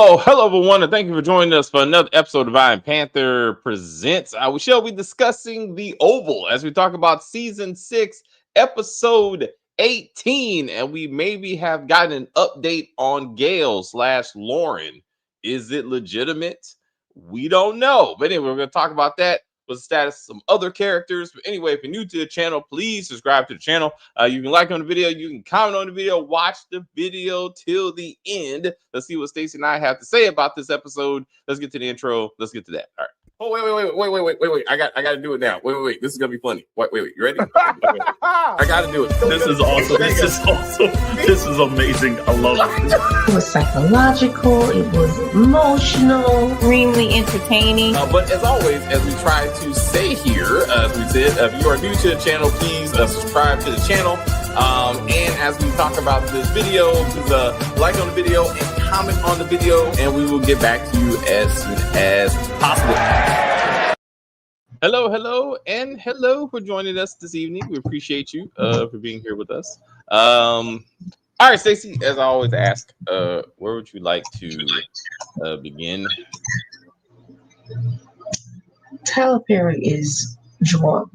Oh, hello everyone, and thank you for joining us for another episode of Iron Panther Presents. We shall be discussing the Oval as we talk about season 6, episode 18, and we maybe have gotten an update on Gale slash Lauren. Is it legitimate? We don't know, but anyway, we're going to talk about that. What's the status of some other characters? But anyway, if you're new to the channel, please subscribe to the channel. You can like on the video, you can comment on the video, watch the video till the end. Let's see what Stacey and I have to say about this episode. Let's get to the intro. Let's get to that. All right. Oh, wait. I got to do it now. Wait. This is going to be funny. Wait. You ready? I got to do it. This is awesome. This is amazing. I love it. It was psychological. It was emotional. Extremely entertaining. But as always, as we try to say here, as we said, if you are new to the channel, please subscribe to the channel. And as we talk about this video, please like on the video and comment on the video, and we will get back to you as soon as possible. Hello for joining us this evening. We appreciate you for being here with us. All right, Stacey, as I always ask, where would you like to begin? Tyler Perry is drunk.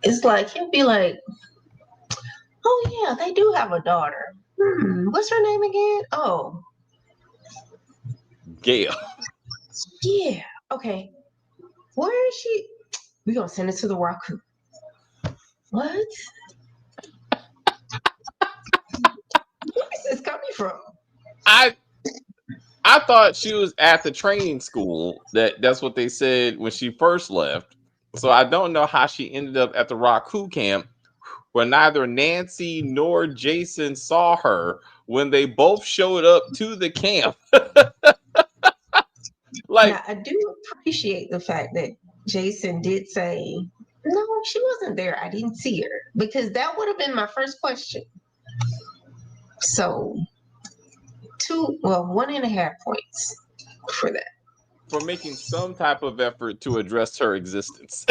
It's like he'll be like, "Oh yeah, they do have a daughter. What's her name again? Oh, Gale. yeah. Okay. Where is she? We're gonna send it to the Raku. What? Where is this coming from? I thought she was at the training school. That's what they said when she first left. So I don't know how she ended up at the Raku camp, where neither Nancy nor Jason saw her when they both showed up to the camp. Now, I do appreciate the fact that Jason did say, "No, she wasn't there. I didn't see her," because that would have been my first question. So, 1.5 points for that. For making some type of effort to address her existence.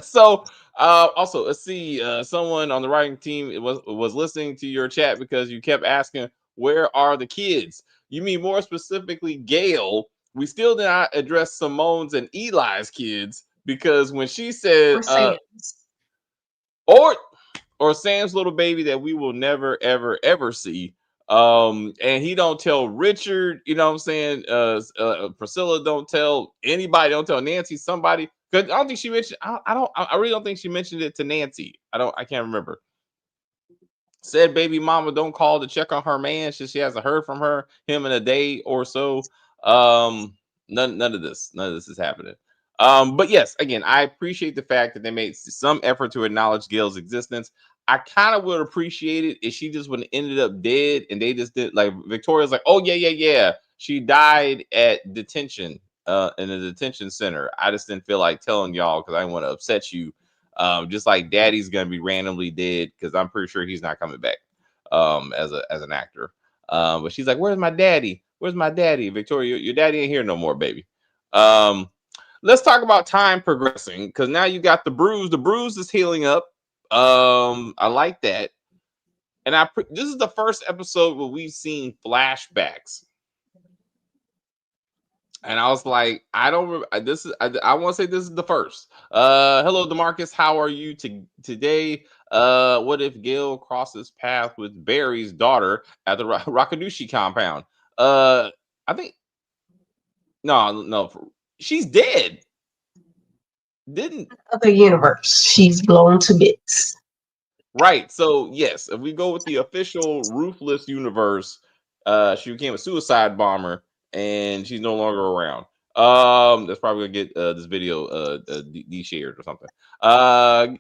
So, also, let's see. Someone on the writing team was listening to your chat because you kept asking, "Where are the kids?" You mean more specifically, Gale. We still did not address Simone's and Eli's kids because when she said, or Sam's little baby that we will never, ever see. And he don't tell Richard, you know what I'm saying? Priscilla don't tell anybody, don't tell Nancy, somebody. Because I don't think she mentioned, I really don't think she mentioned it to Nancy. I can't remember. Said baby mama don't call to check on her man. She hasn't heard from him in a day or so. None of this is happening. But yes, again, I appreciate the fact that they made some effort to acknowledge Gale's existence. I kind of would appreciate it if she just would have ended up dead and they just did, like, Victoria's like, "Oh yeah, she died at detention in a detention center." I just didn't feel like telling y'all because I didn't want to upset you. Just like Daddy's gonna be randomly dead because I'm pretty sure he's not coming back as an actor. But she's like, "Where's my daddy? Where's my daddy?" Victoria, your daddy ain't here no more, baby. Let's talk about time progressing because now you got the bruise. The bruise is healing up. I like that. And this is the first episode where we've seen flashbacks. And I was like, I don't remember. I want to say this is the first. Hello, DeMarcus. How are you today? What if Gale crosses path with Barry's daughter at the Rakadushi compound? I think no, she's dead. Didn't other universe? She's blown to bits. Right. So yes, if we go with the official Ruthless universe, she became a suicide bomber and she's no longer around. That's probably gonna get this video de-shared or something.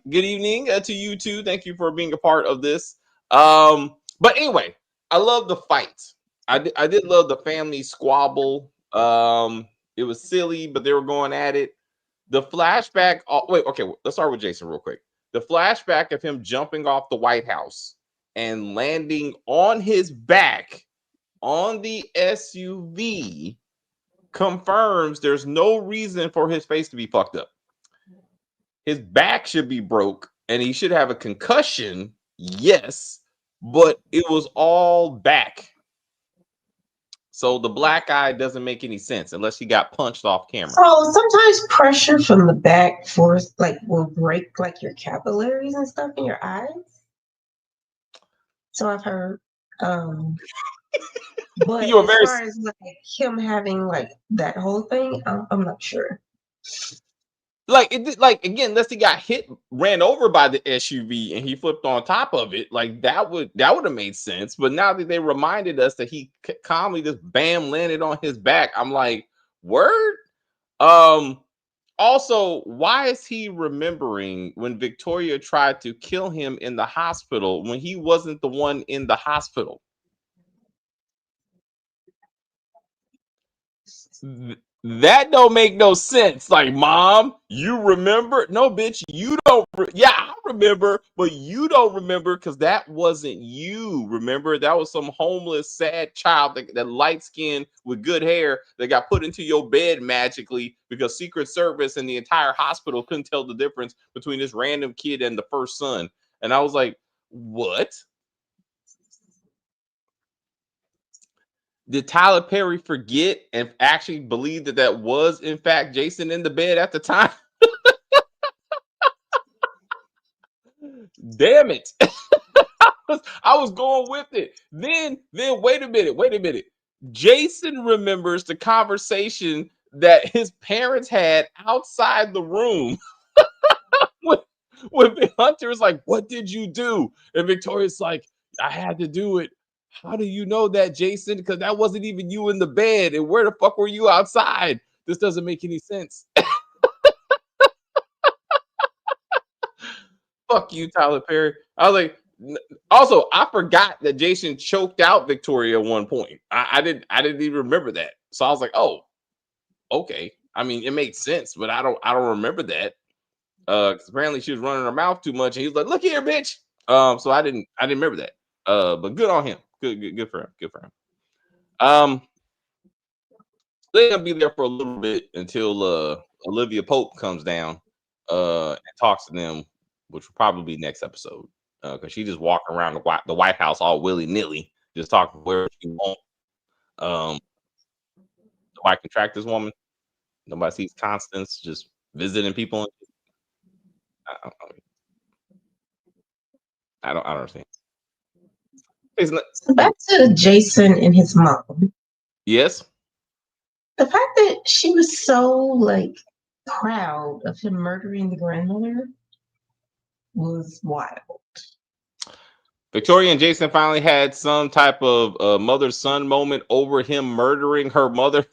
Good evening to you too. Thank you for being a part of this. But anyway, I love the fight. I did love the family squabble. It was silly, but they were going at it. The flashback. Let's start with Jason real quick. The flashback of him jumping off the White House and landing on his back on the SUV confirms there's no reason for his face to be fucked up. His back should be broke and he should have a concussion. Yes, but it was all back. So the black eye doesn't make any sense unless he got punched off camera. So sometimes pressure from the back force like will break like your capillaries and stuff in your eyes. So I've heard. But You were as very far as like him having like that whole thing, I'm not sure. like it did, like again, unless he got hit, ran over by the SUV and he flipped on top of it, like that would have made sense. But now that they reminded us that he calmly just bam landed on his back, I'm like, word. Also, why is he remembering when Victoria tried to kill him in the hospital when he wasn't the one in the hospital? That don't make no sense. Like, mom, you remember? No, bitch, you don't. Yeah, I remember, but you don't remember because that wasn't you. Remember, that was some homeless, sad child that light skinned with good hair that got put into your bed magically because Secret Service and the entire hospital couldn't tell the difference between this random kid and the first son. And I was like, what? Did Tyler Perry forget and actually believe that that was in fact Jason in the bed at the time? Damn it. I was going with it. Then wait a minute. Jason remembers the conversation that his parents had outside the room when Hunter is like, "What did you do?" And Victoria's like, "I had to do it." How do you know that, Jason? Because that wasn't even you in the bed. And where the fuck were you outside? This doesn't make any sense. Fuck you, Tyler Perry. I was like, also, I forgot that Jason choked out Victoria at one point. I didn't even remember that. So I was like, oh, okay. I mean, it makes sense, but I don't remember that. Because apparently she was running her mouth too much, and he was like, "Look here, bitch." So I didn't remember that. But good on him. Good for him. Good for him. They're gonna be there for a little bit until Olivia Pope comes down and talks to them, which will probably be next episode. Because she just walking around the White House all willy nilly, just talking where she wants. Um, nobody can track this woman. Nobody sees Constance just visiting people. I, I don't understand. So back to Jason and his mom. Yes. The fact that she was so like proud of him murdering the grandmother was wild. Victoria and Jason finally had some type of mother-son moment over him murdering her mother.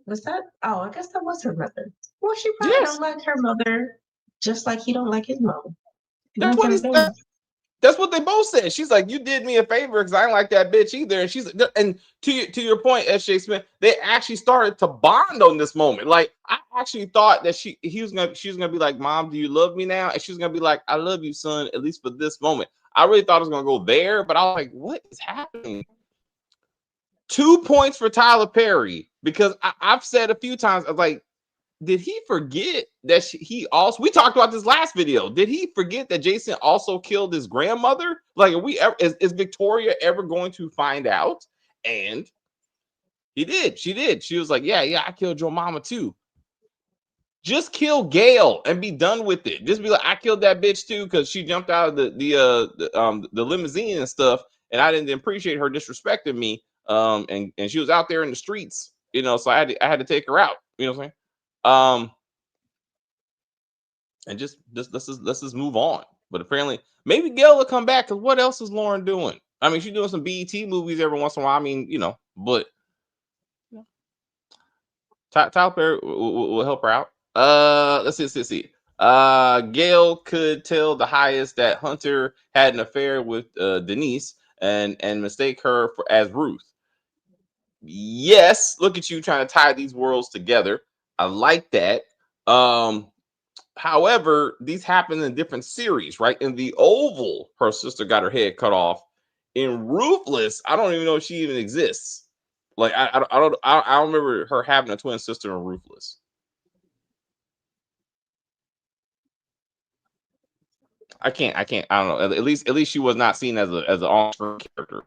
Was that? Oh, I guess that was her mother. Well, she probably Yes, don't like her mother, just like he don't like his mom. that's what he's. That's what they both said. She's like, "You did me a favor because I ain't like that bitch either." And she's and to your point, S.J. Smith, they actually started to bond on this moment. Like I actually thought that she was gonna be like, "Mom, do you love me now?" And she's gonna be like, "I love you, son, at least for this moment." I really thought it was gonna go there, but I was like, "What is happening?" 2 points for Tyler Perry because I've said a few times, I was like, did he forget that he also, we talked about this last video, did he forget that Jason also killed his grandmother? Like, is Victoria ever going to find out? And she did. She was like, yeah, I killed your mama too. Just kill Gail and be done with it. Just be like, I killed that bitch too because she jumped out of the limousine and stuff, and I didn't appreciate her disrespecting me. And she was out there in the streets, so I had to take her out. You know what I'm saying? And just let's just move on. But apparently, maybe Gail will come back because what else is Lauren doing? I mean, she's doing some BET movies every once in a while. I mean, but Tyler Perry will help her out. Let's see. Gail could tell the highest that Hunter had an affair with Denise and mistake her as Ruth. Yes, look at you trying to tie these worlds together. I like that. However, these happen in different series, right? In The Oval, her sister got her head cut off. In Ruthless, I don't even know if she even exists. Like I don't remember her having a twin sister in Ruthless. I don't know. At least she was not seen as an on-screen character.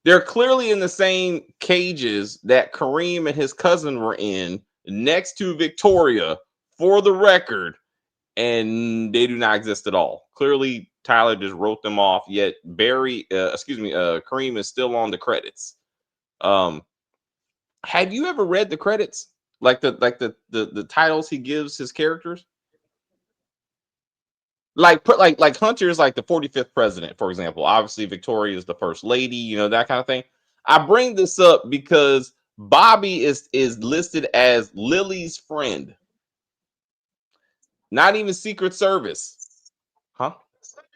They're clearly in the same cages that Kareem and his cousin were in, next to Victoria, for the record, and they do not exist at all. Clearly, Tyler just wrote them off. Yet Kareem is still on the credits. Have you ever read the credits, like the titles he gives his characters? Like Hunter is like the 45th president, for example. Obviously, Victoria is the first lady, that kind of thing. I bring this up because Bobby is listed as Lily's friend. Not even Secret Service. Huh?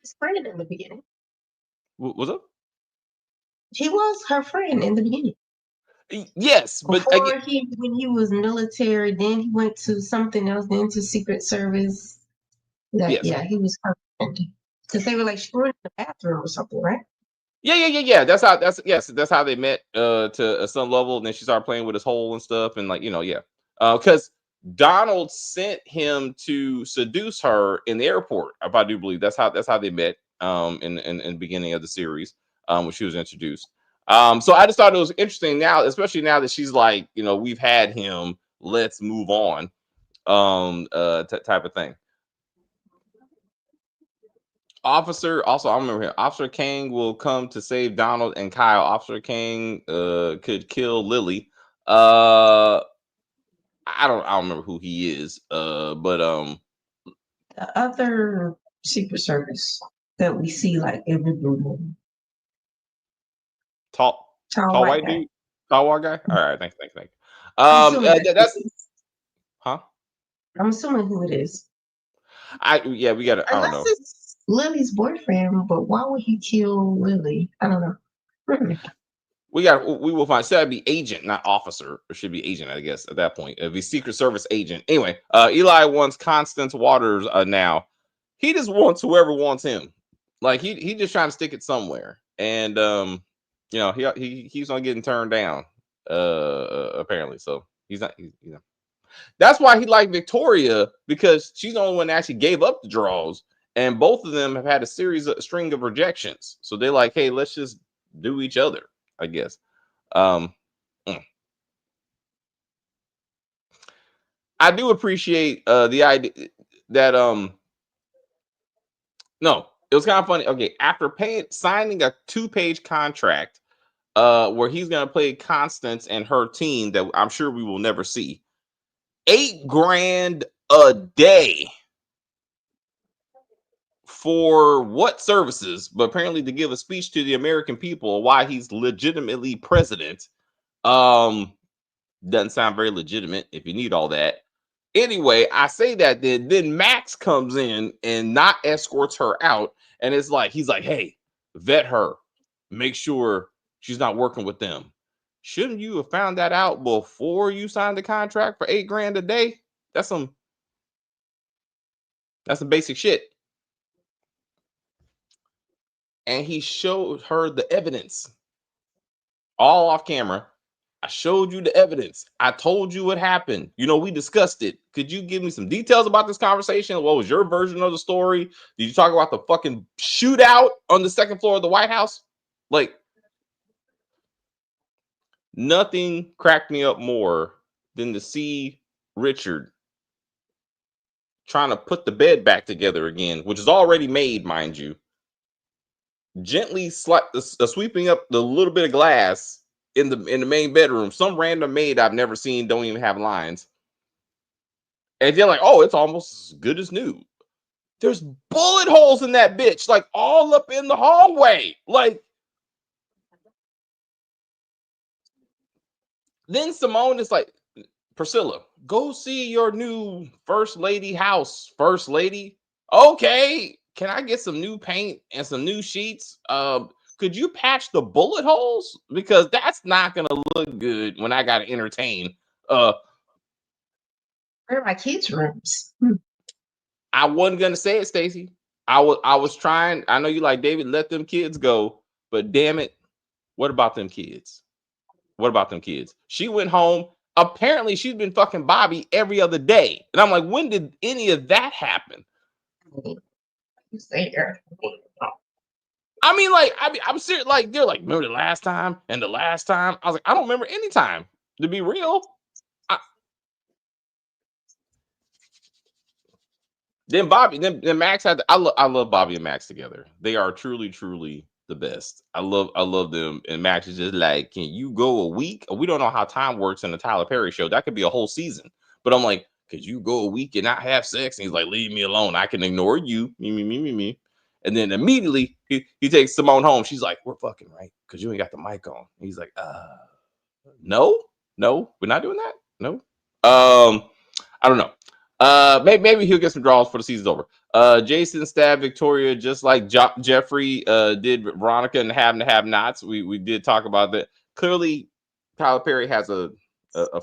His friend in the beginning. What's up? He was her friend in the beginning. Yes, but when he was military, then he went to something else, then to Secret Service. Yes. Yeah, he was her friend. Because they were like screwing in the bathroom or something, right? Yeah. That's how they met to some level. And then she started playing with his hole and stuff, and because Donald sent him to seduce her in the airport. I do believe that's how they met in the beginning of the series when she was introduced. So I just thought it was interesting now, especially now that she's like, we've had him, let's move on, type of thing. Officer Kang will come to save Donald and Kyle. Officer Kang could kill Lily. I don't remember who he is. But the other Secret Service that we see like every blue moon. Tall white dude. Tall white guy. All right, thanks. Huh? I'm assuming who it is. We gotta. I don't know. It's Lily's boyfriend, but why would he kill Lily? I don't know. We will find. So that'd be agent, not officer. Or should be agent, I guess, at that point. It'd be Secret Service agent. Anyway, Eli wants Constance Waters now. He just wants whoever wants him. Like he just trying to stick it somewhere. And he's not getting turned down, apparently. So he's not. That's why he liked Victoria, because she's the only one that actually gave up the draws, and both of them have had a string of rejections. So they're like, hey, let's just do each other, I guess. I do appreciate the idea that no, it was kind of funny. Okay, after signing a 2-page contract where he's gonna play Constance and her team that I'm sure we will never see, $8,000 a day for what services? But apparently to give a speech to the American people why he's legitimately president. Doesn't sound very legitimate if you need all that. Anyway, I say that then Max comes in and not escorts her out, and he's like, hey, vet her, make sure she's not working with them. Shouldn't you have found that out before you signed the contract for $8,000 a day? That's some basic shit. And he showed her the evidence all off camera. I showed you the evidence. I told you what happened. We discussed it. Could you give me some details about this conversation? What was your version of the story? Did you talk about the fucking shootout on the second floor of the White House? Like, nothing cracked me up more than to see Richard trying to put the bed back together again, which is already made, mind you. Gently sweeping up the little bit of glass in the main bedroom. Some random maid I've never seen, don't even have lines. And they're like, oh, it's almost as good as new. There's bullet holes in that bitch, like all up in the hallway. Like, then Simone is like, Priscilla, go see your new first lady house. First lady. Okay. Can I get some new paint and some new sheets? Could you patch the bullet holes? Because that's not going to look good when I got to entertain. Where are my kids' rooms? I wasn't going to say it, Stacey. I was trying. I know you like, David, let them kids go. But damn it. What about them kids? She went home. Apparently, she's been fucking Bobby every other day. And I'm like, when did any of that happen? You say there. I mean, like, I'm serious. Like, they're like, remember the last time and the last time? I was like, I don't remember any time. To be real. Then Bobby, then Max had. I love Bobby and Max together. They are truly the best. I love them. And Max is just like, can you go a week? We don't know how time works in the Tyler Perry show. That could be a whole season. But I'm like, could you go a week and not have sex? And he's like, leave me alone. I can ignore you. Me. And then immediately he takes Simone home. She's like, we're fucking right because you ain't got the mic on. And he's like, no, we're not doing that. No. I don't know. Maybe he'll get some draws before the season's over. Jason stabbed Victoria just like Jeffrey did Veronica and Have-Nots. We did talk about that. Clearly, Tyler Perry has a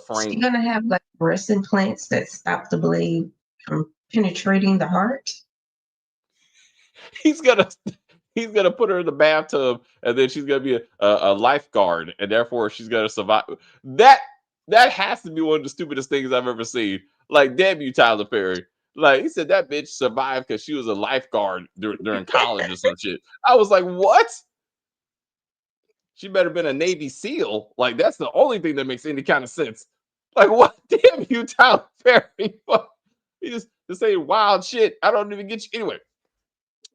frame. She's gonna have like breast implants that stop the blade from penetrating the heart. He's gonna put her in the bathtub, and then she's gonna be a lifeguard, and therefore she's gonna survive. That has to be one of the stupidest things I've ever seen. Like, damn you, Tyler Perry. Like, he said that bitch survived because she was a lifeguard during college or some shit. I was like, what? She better been a Navy SEAL. Like, that's the only thing that makes any kind of sense. Like, what? Damn you, Tyler Perry. You just say wild shit. I don't even get you. Anyway,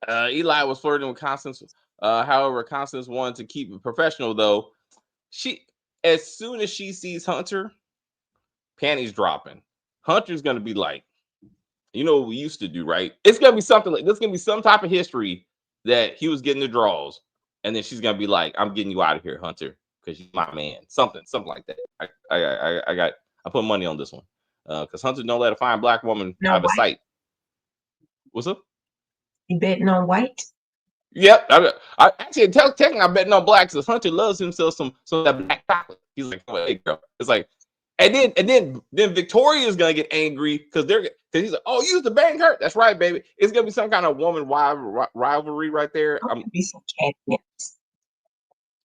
Eli was flirting with Constance. However, Constance wanted to keep it professional, though. As soon as she sees Hunter, panties dropping. Hunter's going to be like, you know what we used to do, right? It's going to be something like this. Going to be some type of history that he was getting the draws. And then she's going to be like, I'm getting you out of here, Hunter, because you're my man. Something like that. I put money on this one. Because Hunter don't let a fine black woman out of sight. What's up? You betting on white? Yep. I actually technically I'm betting on black because Hunter loves himself some of that black chocolate. He's like, oh, hey, girl. It's like, and then Victoria's gonna get angry because he's like, oh, you used to bang her. That's right, baby. It's gonna be some kind of woman rivalry right there. I'm be some catnip.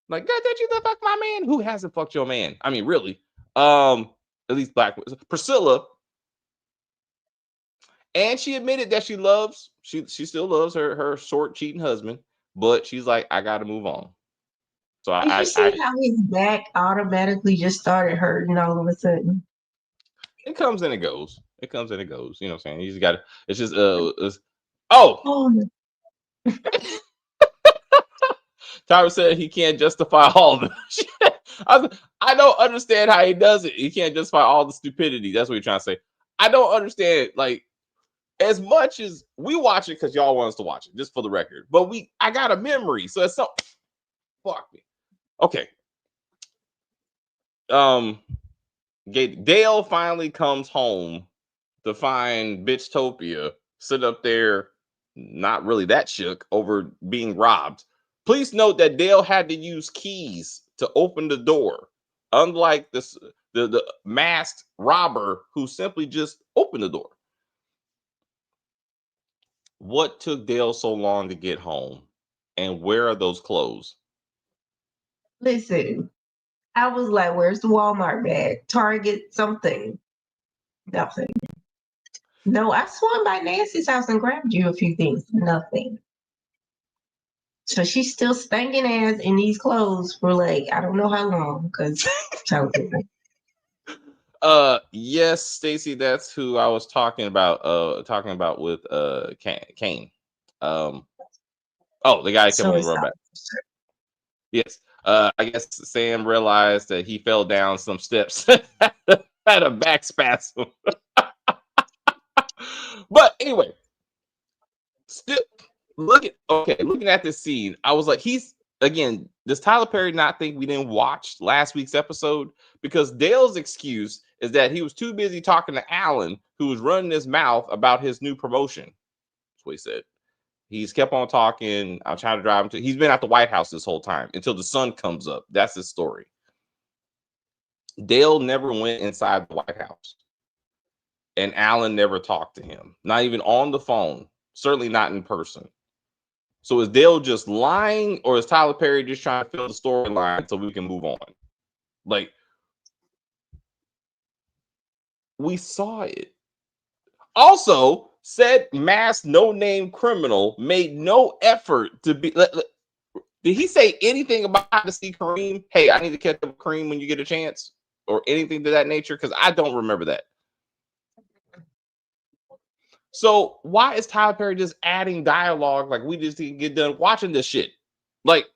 Like, God, did you fuck my man? Who hasn't fucked your man? I mean, really. At least black Priscilla. And she admitted that she still loves her short cheating husband, but she's like, I gotta move on. So Did you see how his back automatically just started hurting all of a sudden? It comes and it goes. You know what I'm saying? You just gotta. It's just Tyler said he can't justify all the shit. I don't understand how he does it. He can't justify all the stupidity. That's what you're trying to say. I don't understand. Like, as much as we watch it because y'all want us to watch it, just for the record. But I got a memory, so it's so fuck me. Okay. Dale finally comes home to find Bitchtopia sit up there, not really that shook over being robbed. Please note that Dale had to use keys to open the door, unlike the masked robber who simply just opened the door. What took Dale so long to get home? And where are those clothes? Listen, I was like, where's the Walmart bag? Target, something. Nothing. No, I swung by Nancy's house and grabbed you a few things. Nothing. So she's still stinking ass in these clothes for like, I don't know how long, because yes, Stacy, that's who I was talking about with Kane. The guy kept on the road back. Yes. I guess Sam realized that he fell down some steps, had a back spasm. But anyway, still looking at this scene, I was like, does Tyler Perry not think we didn't watch last week's episode? Because Dale's excuse is that he was too busy talking to Alan, who was running his mouth about his new promotion. That's what he said. He's kept on talking. I'm trying to drive him to. He's been at the White House this whole time until the sun comes up. That's his story. Dale never went inside the White House. And Alan never talked to him. Not even on the phone. Certainly not in person. So is Dale just lying, or is Tyler Perry just trying to fill the storyline so we can move on? Like, we saw it. Also, said masked no-name criminal made no effort to be. Did he say anything about how to see Kareem? Hey, I need to catch up with Kareem when you get a chance, or anything to that nature? Because I don't remember that. So why is Tyler Perry just adding dialogue like we just didn't get done watching this shit? Like,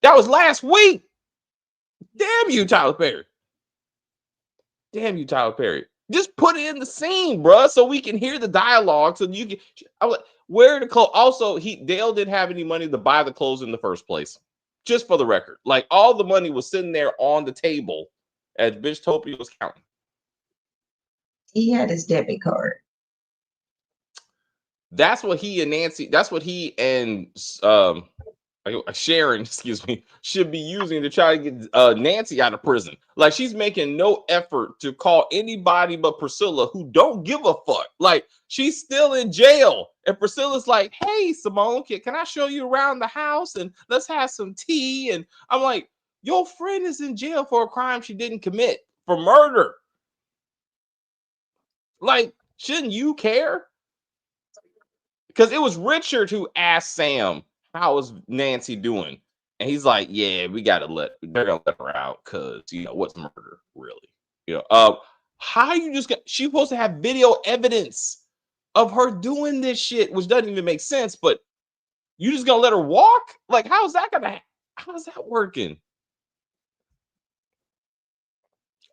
that was last week. Damn you, Tyler Perry. Damn you, Tyler Perry. Just put it in the scene, bro, so we can hear the dialogue. So you can. I was like, where the clothes? Also, Dale didn't have any money to buy the clothes in the first place. Just for the record, like all the money was sitting there on the table as Bitchtopia was counting. He had his debit card. That's what he and Nancy. That's what he and Sharon, excuse me, should be using to try to get Nancy out of prison. Like, she's making no effort to call anybody but Priscilla, who don't give a fuck. Like, she's still in jail, and Priscilla's like, "Hey, Simone, can I show you around the house and let's have some tea?" And I'm like, your friend is in jail for a crime she didn't commit, for murder. Like, shouldn't you care? Because it was Richard who asked Sam, "How is Nancy doing?" And he's like, "Yeah, they're gonna let her out because, you know, what's murder really? You know, how you just got, she's supposed to have video evidence of her doing this shit, which doesn't even make sense, but you just gonna let her walk? Like, how's that working?"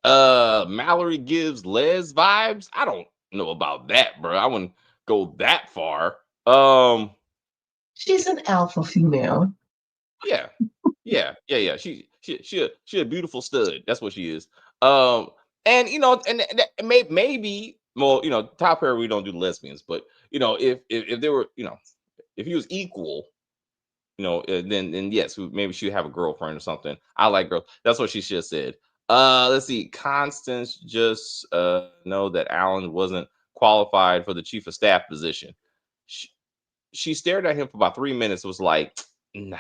Mallory gives Les vibes. I don't know about that, bro. I wouldn't go that far. She's an alpha female. Yeah. She a beautiful stud. That's what she is. And you know, and maybe, well, you know, Tyler Perry, we don't do lesbians, but you know, if they were, you know, if he was equal, you know, then yes, maybe she'd have a girlfriend or something. I like girls. That's what she should have said. Let's see. Constance just know that Alan wasn't qualified for the chief of staff position. She stared at him for about 3 minutes. Was like, "Nah,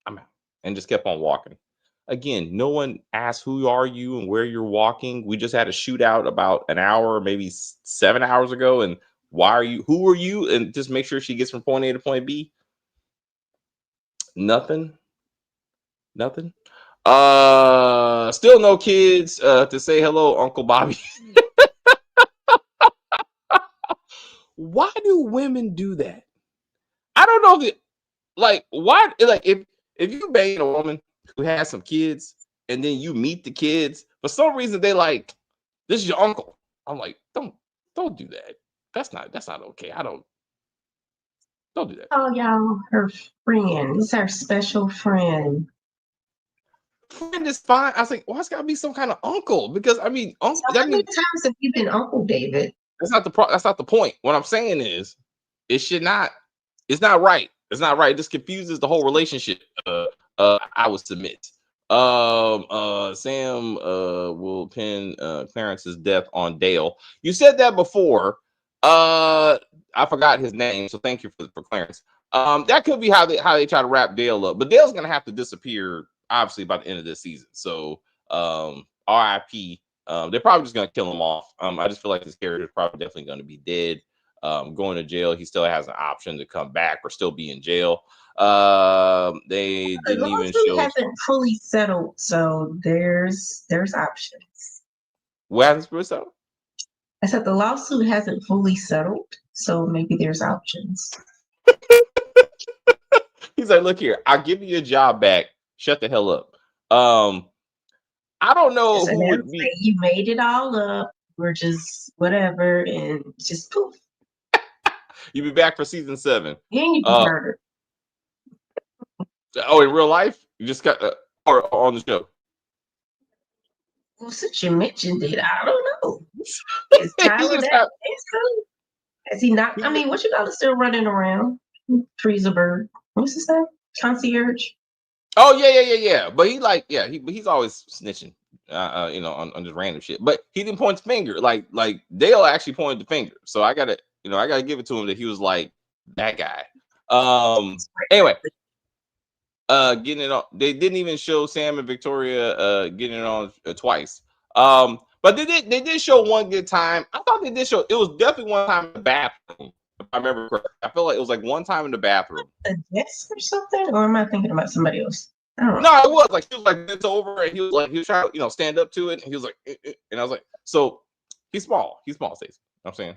I'm out," and just kept on walking. Again, no one asked who are you and where you're walking. We just had a shootout about an hour, maybe 7 hours ago, and who are you? And just make sure she gets from point A to point B. Nothing. Still no kids to say hello, Uncle Bobby. Why do women do that? I don't know if why, like, if you bang a woman who has some kids and then you meet the kids, for some reason they like, "This is your uncle." I'm like, don't do that. That's not okay. Don't do that. Oh, y'all, her friend. It's her special friend. Friend is fine. I was like, why it's gotta be some kind of uncle? Because I mean, uncle. So how many times have you been Uncle David? That's not the point. What I'm saying is, it's not right. It's not right. It just confuses the whole relationship. I would submit. Sam will pin Clarence's death on Dale. You said that before. I forgot his name, so thank you for Clarence. That could be how they try to wrap Dale up, but Dale's gonna have to disappear obviously by the end of this season. So RIP. They're probably just gonna kill him off. I just feel like his character is probably definitely gonna be dead. Going to jail, he still has an option to come back or still be in jail. They didn't even show. Hasn't fully settled, so there's options. What happens for so? I said the lawsuit hasn't fully settled, so maybe there's options. He's like, "Look here, I'll give you a job back. Shut the hell up." I don't know who would be. You made it all up. We're just whatever, and just poof. You'll be back for season 7. And you can murder. Oh, in real life, you just got or on the show. Well, since you mentioned it, I don't know. Is Tyler Has he not? I mean, what you got still running around? Friesenberg. What's his name? Concierge. Oh yeah. But he's always snitching. You know, on just random shit. But he didn't point the finger. Like Dale actually pointed the finger. So I gotta give it to him that he was like that guy. Anyway. Getting it on. They didn't even show Sam and Victoria getting it on twice. But they did show one good time. I thought they did show. It was definitely one time in the bathroom If I remember correctly. I feel like it was like one time in the bathroom. A desk or something, or am I thinking about somebody else? I don't know. No, it was like she was like bent over, and he was trying to stand up to it, and he was like, and I was like, so he's small, Stacey. You know what I'm saying,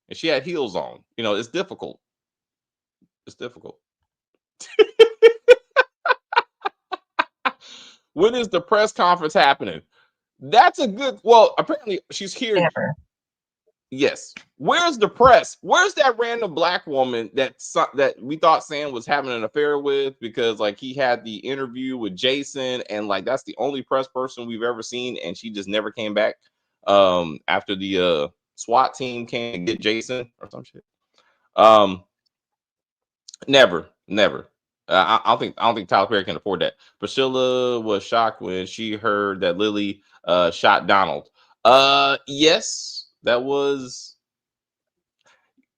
and she had heels on. It's difficult. It's difficult. When is the press conference happening? That's a good. Well, apparently she's here. Never. Yes. Where's the press? Where's that random black woman that we thought Sam was having an affair with because like he had the interview with Jason and like that's the only press person we've ever seen and she just never came back after the SWAT team came to get Jason or some shit. Never. I don't think Tyler Perry can afford that. Priscilla was shocked when she heard that Lily shot Donald. Yes. That was.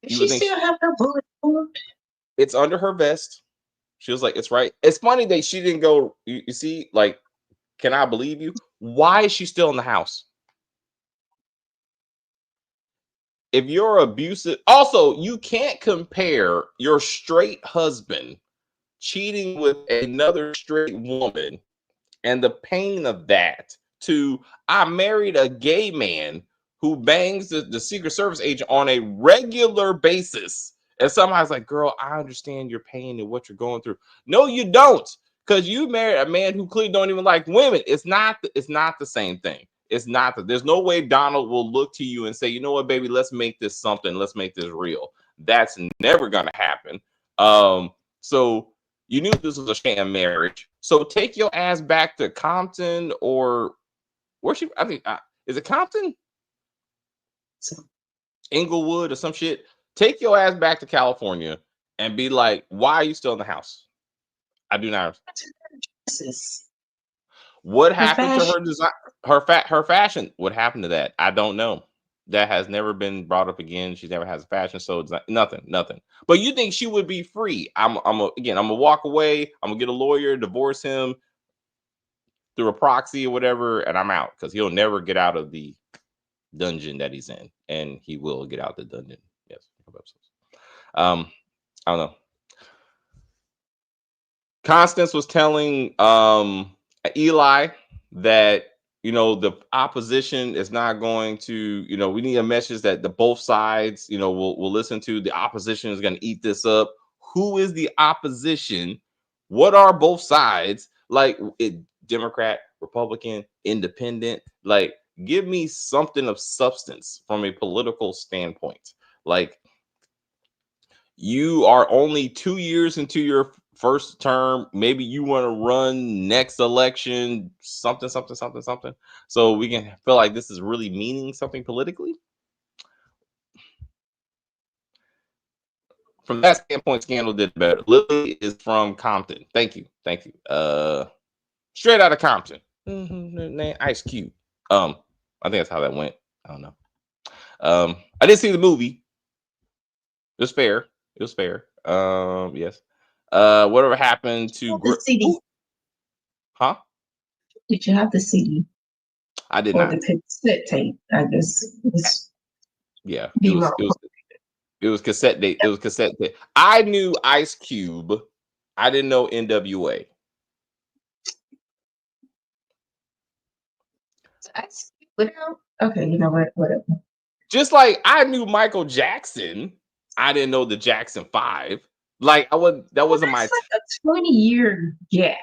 Does she still have her bullet wound? It's under her vest. She was like, "It's right." It's funny that she didn't go. You see, like, can I believe you? Why is she still in the house? If you're abusive, also you can't compare your straight husband cheating with another straight woman and the pain of that to I married a gay man who bangs the Secret Service agent on a regular basis. And somebody's like, girl, I understand your pain and what you're going through. No, you don't. Because you married a man who clearly don't even like women. It's not the same thing. It's not that. There's no way Donald will look to you and say, you know what, baby, let's make this something. Let's make this real. That's never going to happen. So you knew this was a sham marriage. So take your ass back to Compton or where she, I think, is it Compton? Inglewood or some shit. Take your ass back to California and be like, why are you still in the house? I do not. What happened to her design? Her fashion. What happened to that? I don't know. That has never been brought up again. She never has a fashion, so it's nothing. But you think she would be free? I'm gonna walk away. I'm gonna get a lawyer, divorce him through a proxy or whatever, and I'm out because he'll never get out of the dungeon that he's in, and he will get out the dungeon. Yes, I don't know. Constance was telling Eli that the opposition is not going to, we need a message that the both sides, will listen to. The opposition is going to eat this up. Who is the opposition? What are both sides? Like Democrat, Republican, Independent? Like, give me something of substance from a political standpoint. Like, you are only 2 years into your first term. Maybe you want to run next election, something. So we can feel like this is really meaning something politically. From that standpoint, Scandal did better. Lily is from Compton. Thank you. Straight out of Compton. Ice Cube. I think that's how that went. I don't know. I didn't see the movie. It was fair. Yes. Whatever happened to the CD? Huh? Did you have the CD? I did or not. The cassette tape, I guess. Yeah, it was cassette tape. It was cassette tape. I knew Ice Cube. I didn't know NWA. Ice Cube. Okay, you know what? Whatever. Just like I knew Michael Jackson, I didn't know the Jackson 5. Like that wasn't my like a 20-year gap.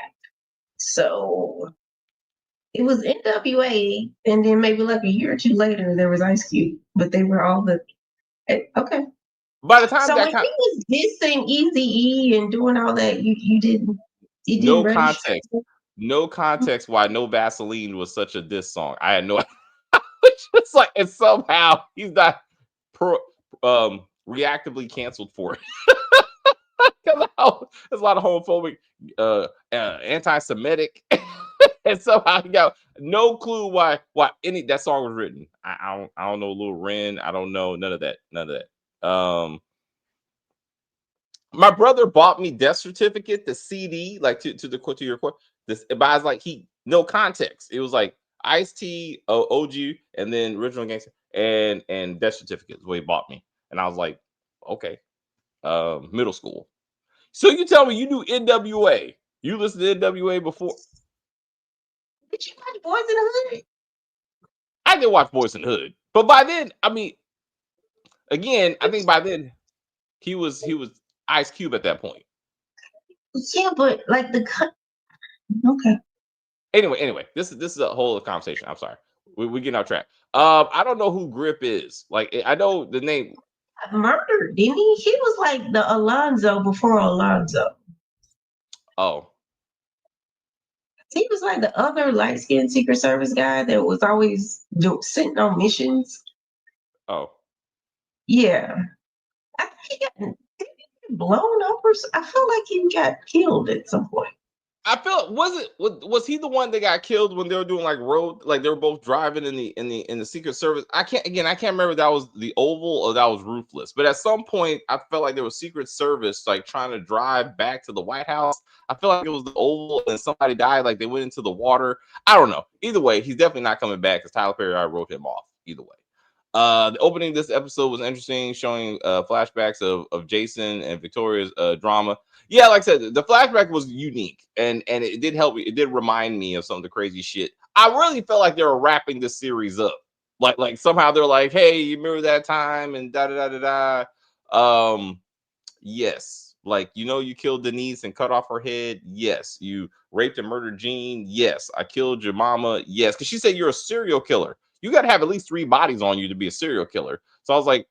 So it was NWA, and then maybe like a year or two later there was Ice Cube, but they were all okay. By the time so when he was dissing Eazy-E and doing all that, you didn't. No context. No context why No Vaseline was such a diss song. I had no. It's like, and somehow he's not reactively canceled for it. There's a lot of homophobic, anti-Semitic, and somehow he got no clue why any that song was written. I don't know Lil Ren. I don't know none of that. My brother bought me Death Certificate, the CD, like to your question. But I was like, no context. It was like Ice-T, OG, and then Original Gangster and Death Certificate is what he bought me. And I was like, okay. Middle school. So you tell me you knew NWA. You listened to NWA before? Did you watch Boys in the Hood? I did watch Boys in the Hood, but by then, I mean, again, I think by then he was Ice Cube at that point. Yeah, but like okay. Anyway, this is a whole conversation. I'm sorry, we getting off track. I don't know who Grip is. Like, I know the name. Murdered, didn't he? He was like the Alonzo before Alonzo. Oh, He was like the other light skinned Secret Service guy that was always sitting on missions. oh. Yeah. I think he got did he get blown up or I feel like he got killed at some point. I feel was he the one that got killed when they were doing like road, like they were both driving in the Secret Service? I can't remember if that was the Oval or that was Ruthless. But at some point, I felt like there was Secret Service like trying to drive back to the White House. I feel like it was the Oval and somebody died, like they went into the water. I don't know. Either way, he's definitely not coming back because Tyler Perry already wrote him off. Either way. The opening of this episode was interesting, showing flashbacks of Jason and Victoria's drama. Yeah, like I said, the flashback was unique, and it did help me. It did remind me of some of the crazy shit. I really felt like they were wrapping this series up. Like somehow they're like, hey, you remember that time and da da da da da. Yes, like you killed Denise and cut off her head. Yes, you raped and murdered Jean. Yes, I killed your mama. Yes, because she said you're a serial killer. You got to have at least 3 bodies on you to be a serial killer. So I was like,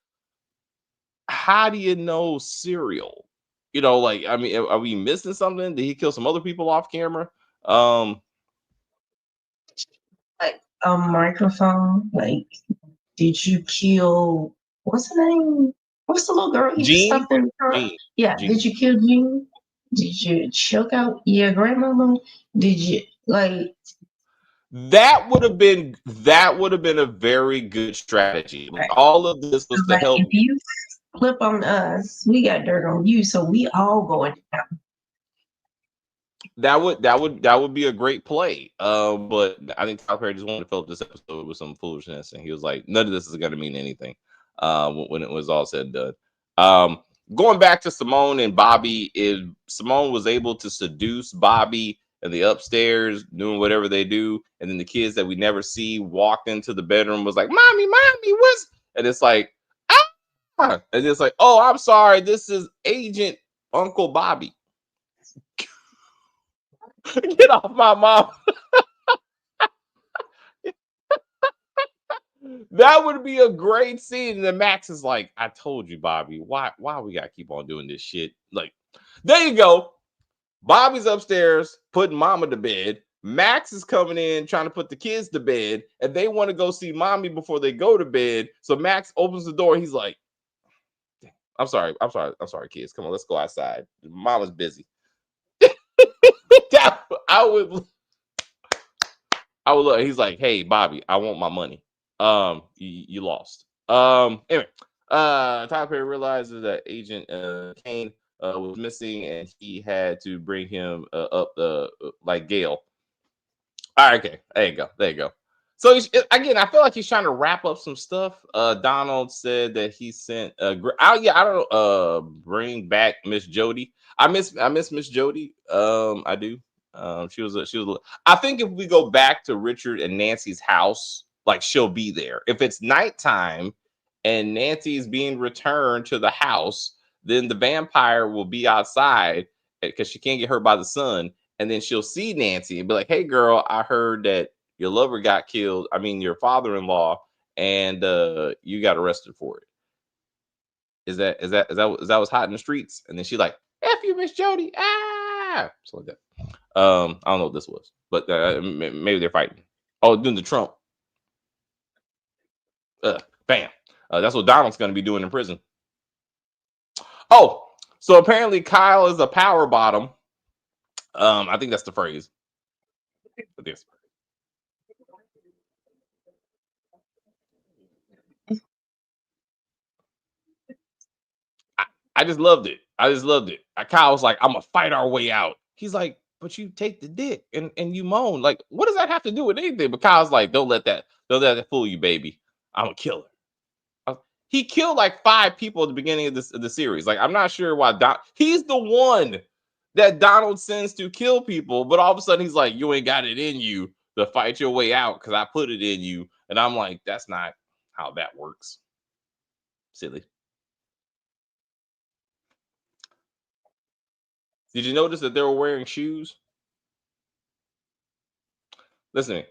how do you know serial? Like, I mean, are we missing something? Did he kill some other people off camera? Like a microphone. Like, did you kill what's her name? What's the little girl he Jean? stuffed in the trunk? Jean. Yeah, Jean. did you kill Jean? Did you choke out your grandmama? Did you like That would have been a very good strategy. Like, all of this was to like help. if you flip on us, we got dirt on you, so we all going down. That would be a great play. But I think Tyler Perry just wanted to fill up this episode with some foolishness, and he was like, none of this is gonna mean anything. When it was all said and done. Going back to Simone and Bobby, Simone was able to seduce Bobby in the upstairs, doing whatever they do, and then the kids that we never see walked into the bedroom, was like, mommy, what's, and it's like, ah, and it's like, oh, I'm sorry, this is Agent Uncle Bobby. Get off my mom. That would be a great scene. And then Max is like, I told you, Bobby, why we gotta keep on doing this shit? Like, there you go. Bobby's upstairs putting mama to bed. Max is coming in trying to put the kids to bed, and they want to go see mommy before they go to bed. So Max opens the door. He's like, I'm sorry, kids. Come on, let's go outside. Mama's busy. I would look. He's like, hey, Bobby, I want my money. You lost. Anyway, Tyler Perry realizes that Agent Kane was missing, and he had to bring him up like Gale. All right, okay, there you go. So again, I feel like he's trying to wrap up some stuff. Donald said that he sent I don't know, bring back Miss Jody. I miss Miss Jody. I do. She was. I think if we go back to Richard and Nancy's house, like, she'll be there. If it's nighttime and Nancy's being returned to the house, then the vampire will be outside because she can't get hurt by the sun, and then she'll see Nancy and be like, "Hey, girl, I heard that your lover got killed. I mean, your father-in-law, and you got arrested for it. Is that what's hot in the streets?" And then she like, "F you, Miss Jody." Something like that. I don't know what this was, but maybe they're fighting. Oh, doing the Trump. Bam. That's what Donald's going to be doing in prison. Oh, so apparently Kyle is a power bottom. I think that's the phrase. This. I just loved it. Kyle was like, I'm gonna fight our way out. He's like, but you take the dick and you moan. Like, what does that have to do with anything? But Kyle's like, don't let that fool you, baby. I'm a killer. He killed like 5 people at the beginning of the series. Like, I'm not sure why he's the one that Donald sends to kill people, but all of a sudden he's like, you ain't got it in you to fight your way out because I put it in you. And I'm like, that's not how that works. Silly. Did you notice that they were wearing shoes? Listen to me.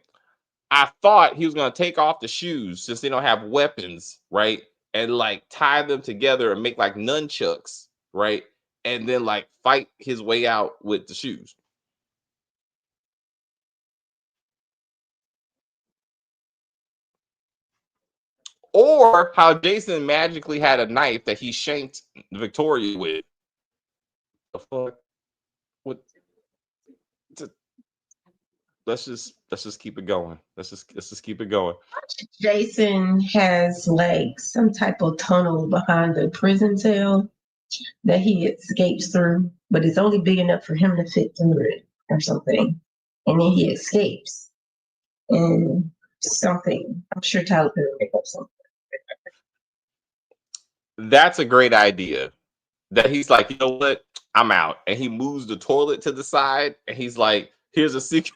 I thought he was going to take off the shoes since they don't have weapons, right? And like tie them together and make like nunchucks, right? And then like fight his way out with the shoes. Or how Jason magically had a knife that he shanked Victoria with. The fuck? What? Let's just keep it going. Let's just keep it going. Jason has like some type of tunnel behind the prison cell that he escapes through, but it's only big enough for him to fit through it or something. And then he escapes. And something, I'm sure Tyler could make up something. That's a great idea. That he's like, you know what? I'm out. And he moves the toilet to the side and he's like, here's a secret.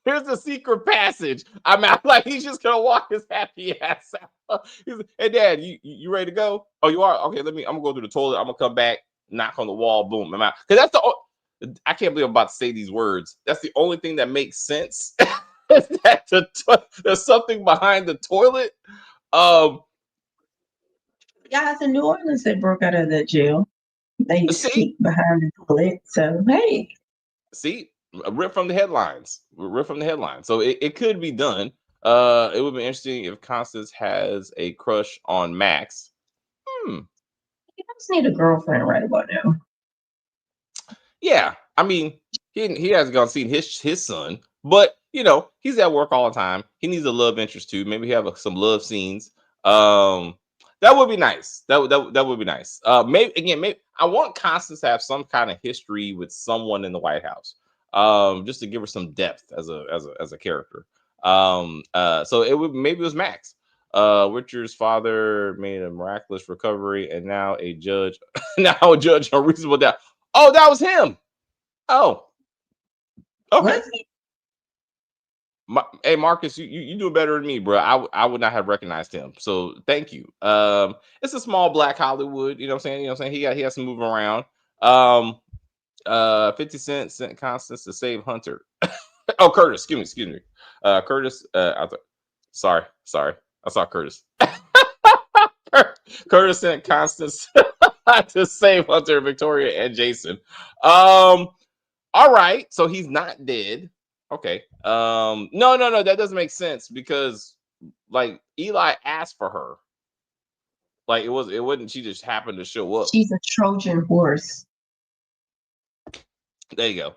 Here's a secret passage. I'm out. Like, he's just gonna walk his happy ass out. He's like, hey Dad, you ready to go? Oh, you are? Okay, I'm gonna go through the toilet. I'm gonna come back, knock on the wall, boom, I'm out. Because that's I can't believe I'm about to say these words. That's the only thing that makes sense. Is that there's something behind the toilet. Guys in New Orleans that broke out of the jail. They sneak behind the toilet. So hey. See, rip from the headlines. So it could be done. It would be interesting if Constance has a crush on Max. He just need a girlfriend right about now. Yeah, I mean, he hasn't gone see his son, but you know, he's at work all the time. He needs a love interest too. Maybe have some love scenes. That would be nice. That would be nice. Maybe I want Constance to have some kind of history with someone in the White House. Just to give her some depth as a character. So maybe it was Max. Richard's father made a miraculous recovery, and now a judge on reasonable doubt. Oh, that was him. Oh, okay. Hey Marcus, you do better than me, bro. I would not have recognized him. So thank you. It's a small black Hollywood. You know what I'm saying? He has to move around. 50 Cent sent Constance to save Hunter. Oh, Curtis. Excuse me. Curtis. Sorry. I saw Curtis. Curtis sent Constance to save Hunter, Victoria, and Jason. All right. So he's not dead. Okay. No. That doesn't make sense because like Eli asked for her. Like it wasn't. She just happened to show up. She's a Trojan horse. There you go.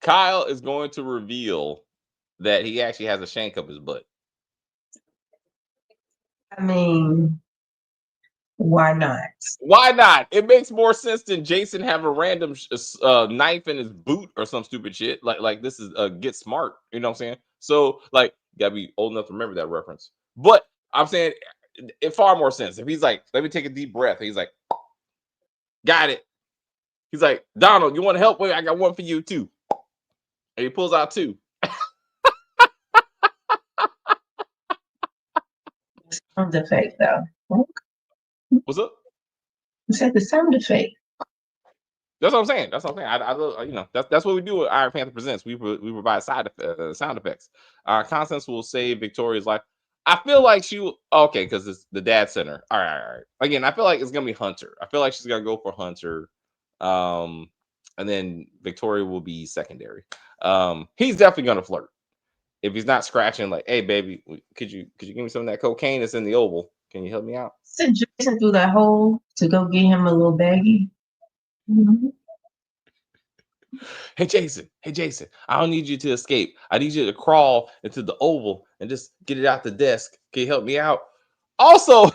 Kyle is going to reveal that he actually has a shank up his butt. I mean, why not? Why not? It makes more sense than Jason have a random knife in his boot or some stupid shit. Like this is Get Smart. You know what I'm saying? So like, you gotta be old enough to remember that reference. But I'm saying it far more sense if he's like, let me take a deep breath. He's like, got it. He's like, Donald, you want to help? Wait, I got one for you too. And he pulls out 2. Sound effect though. What's up? You said the sound effect. That's what I'm saying. That's what we do at Iron Panther Presents. We provide sound effects. Constance will save Victoria's life. I feel like she will. Okay, because it's the dad center. All right. Again, I feel like it's gonna be Hunter. I feel like she's gonna go for Hunter, and then Victoria will be secondary. He's definitely gonna flirt. If he's not scratching, like, hey baby, could you give me some of that cocaine that's in the Oval? Can you help me out? Send Jason through that hole to go get him a little baggie. Mm-hmm. Hey Jason, I don't need you to escape. I need you to crawl into the Oval and just get it out the desk. Can you help me out? Also,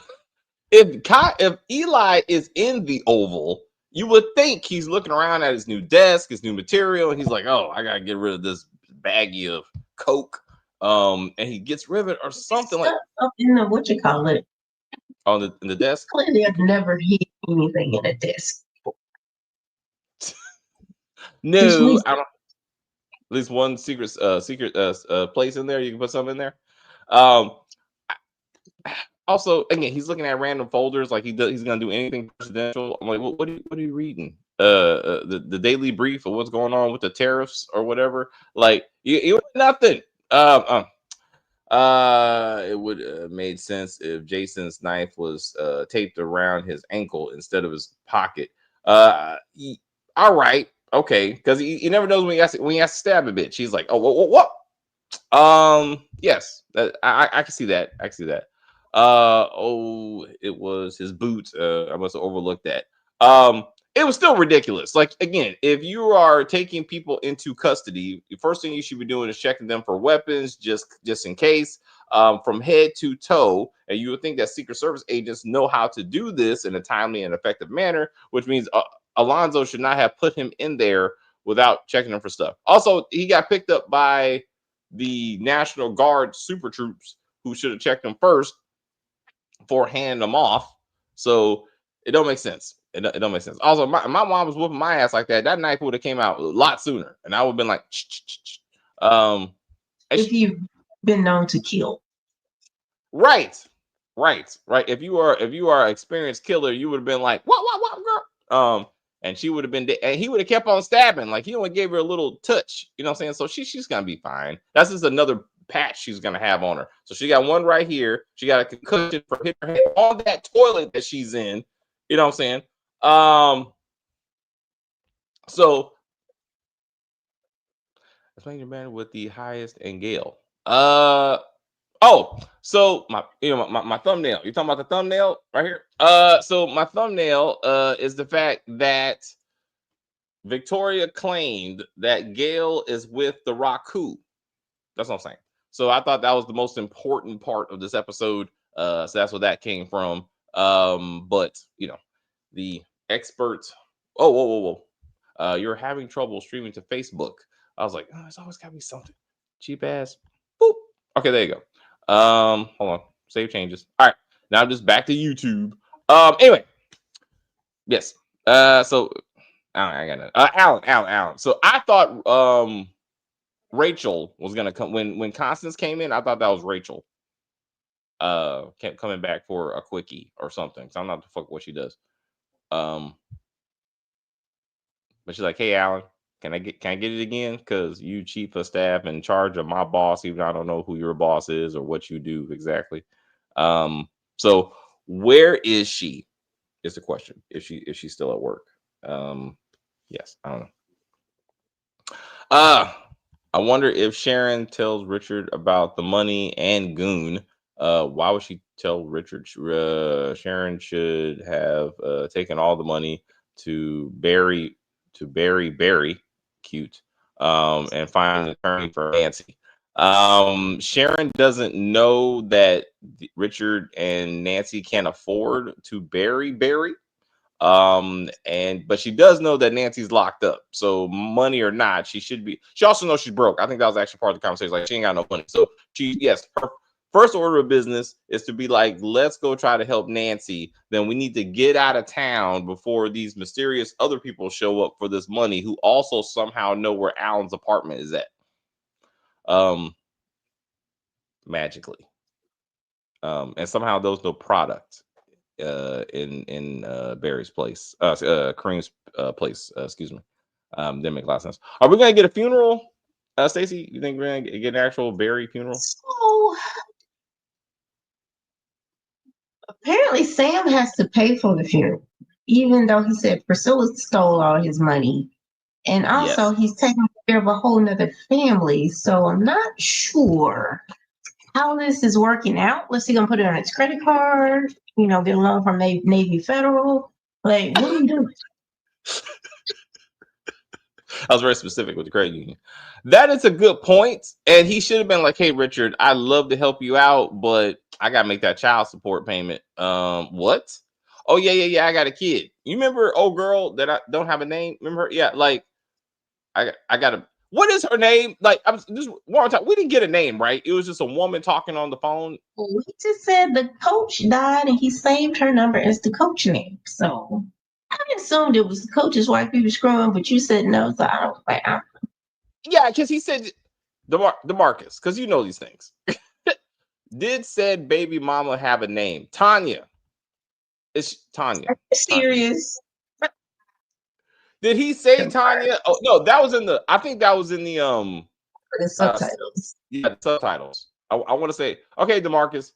if Eli is in the Oval, you would think he's looking around at his new desk, his new material, and he's like, oh, I gotta get rid of this baggie of coke. And he gets rid of it or something like up in the what you call it on in the desk. clearly I've never hid anything in a desk. No, I don't. At least one secret place in there. You can put something in there. Um, Also, again, he's looking at random folders like he's gonna do anything presidential. I'm like, what are you reading? The daily brief of what's going on with the tariffs or whatever. Like you nothing. It would have made sense if Jason's knife was taped around his ankle instead of his pocket. All right, okay, because he never knows when he has to stab a bitch. He's like, oh, what? Yes, I can see that. I can see that. It was his boot. I must have overlooked that. It was still ridiculous. Like, again, if you are taking people into custody, the first thing you should be doing is checking them for weapons, just in case, from head to toe. And you would think that Secret Service agents know how to do this in a timely and effective manner, which means Alonzo should not have put him in there without checking him for stuff. Also, he got picked up by the National Guard super troops who should have checked him first before handing them off. So it don't make sense. It don't make sense. Also, my mom was whooping my ass like that. That knife would have came out a lot sooner, and I would have been like, if you've been known to kill, right. If you are an experienced killer, you would have been like, what, girl? And she would have been, and he would have kept on stabbing. Like he only gave her a little touch. You know what I'm saying? So she's gonna be fine. That's just another patch she's gonna have on her. So she got one right here. She got a concussion for hitting her head on that toilet that she's in. You know what I'm saying? So let's make your man with the highest and Gale. So my thumbnail. You talking about the thumbnail right here? So my thumbnail is the fact that Victoria claimed that Gale is with the Raku. That's what I'm saying. So I thought that was the most important part of this episode. So that's where that came from. But the experts. Whoa. You're having trouble streaming to Facebook. I was like, there's always gotta be something. Cheap ass. Boop. Okay, there you go. Hold on. Save changes. All right. Now I'm just back to YouTube. Anyway. Yes. So I got it. Alan. So I thought Rachel was gonna come when Constance came in. I thought that was Rachel. Coming back for a quickie or something. So I'm not the fuck what she does. But she's like, hey Alan, can I get it again? Because you chief of staff in charge of my boss, even though I don't know who your boss is or what you do exactly. So where is she? Is the question. Is she still at work? Yes, I don't know. I wonder if Sharon tells Richard about the money and Goon. Why would she tell Richard? Sharon should have taken all the money to Barry, cute, and find an attorney for Nancy. Sharon doesn't know that Richard and Nancy can't afford to bury Barry. But she does know that Nancy's locked up. So money or not, she also knows she's broke. I think that was actually part of the conversation. Like she ain't got no money. So her first order of business is to be like, let's go try to help Nancy. Then we need to get out of town before these mysterious other people show up for this money, who also somehow know where Alan's apartment is at. Magically. And somehow those know product in Barry's place, Kareem's place, excuse me. Didn't make a lot of sense. Are we gonna get a funeral, Stacey? You think we're gonna get an actual Barry funeral? So apparently Sam has to pay for the funeral, even though he said Priscilla stole all his money. And also he's taking care of a whole nother family. So I'm not sure how this is working out. Let's see, gonna put it on his credit card, get a loan from Navy Federal. Like, what are you doing? I was very specific with the credit union. That is a good point. And he should have been like, hey, Richard, I'd love to help you out, but I gotta make that child support payment. What? Oh, yeah. I got a kid. You remember old girl that I don't have a name? Remember her? Yeah, like I gotta What is her name? Like, I'm just one more time. We didn't get a name, right? It was just a woman talking on the phone. Well, he just said the coach died and he saved her number as the coach name. So I assumed it was the coach's wife he was screwing, but you said no, so I don't like. Yeah, because he said DeMarcus, because you know these things. Did said baby mama have a name? Tanya. It's Tanya. Serious. Did he say Tanya? Oh no, that was in the. I think that was in the the subtitles. Yeah, the subtitles. I want to say, okay, DeMarcus.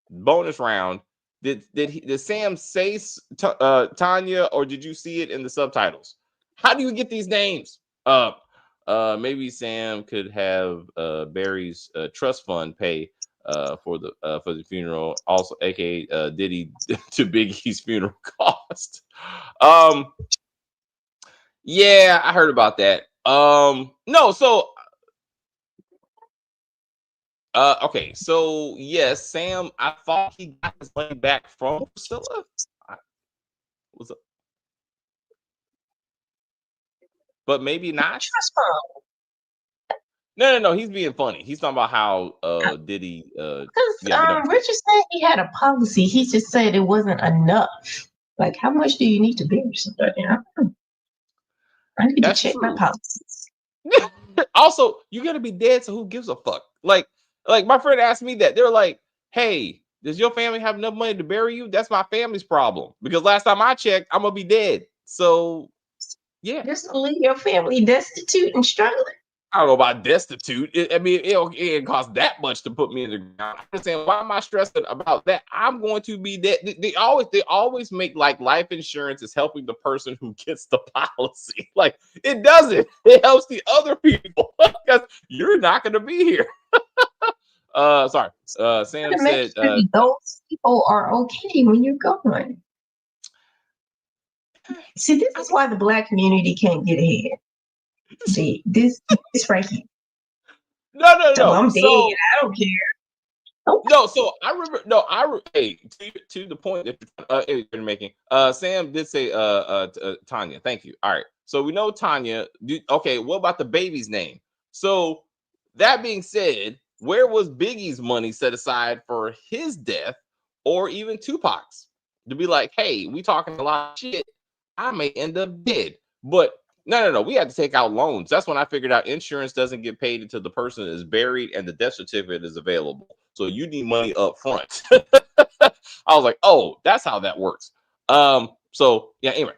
Bonus round. Did Sam say Tanya, or did you see it in the subtitles? How do you get these names? Maybe Sam could have Barry's trust fund pay for the funeral, also aka Diddy to Biggie's funeral cost. Yeah, I heard about that. No, so okay, so yes, Sam, I thought he got his money back from Priscilla. Was it? But maybe not. Trust fund. No. He's being funny. He's talking about how Diddy. Because Richard said he had a policy. He just said it wasn't enough. Like, how much do you need to bury somebody? I need to check my policies. Also, you gotta be dead, so who gives a fuck? Like my friend asked me that. They're like, hey, does your family have enough money to bury you? That's my family's problem. Because last time I checked, I'm gonna be dead. So yeah. Just to leave your family destitute and struggling. I don't know about destitute. It didn't cost that much to put me in the ground. I'm just saying, why am I stressing about that? I'm going to be dead. They always make like life insurance is helping the person who gets the policy. Like, it doesn't. It helps the other people because you're not going to be here. Sorry. Sam said those people are okay when you're gone. See, this is why the Black community can't get ahead. See, this right here. No. So I'm dead. I don't care. Okay. No, so I remember. Hey, to the point that you're making. Sam did say Tanya. Thank you. All right. So we know Tanya. Okay. What about the baby's name? So that being said, where was Biggie's money set aside for his death, or even Tupac's? To be like, hey, we talking a lot of shit. I may end up dead, but. No. We had to take out loans. That's when I figured out insurance doesn't get paid until the person is buried and the death certificate is available. So you need money up front. I was like, oh, that's how that works. So yeah, anyway,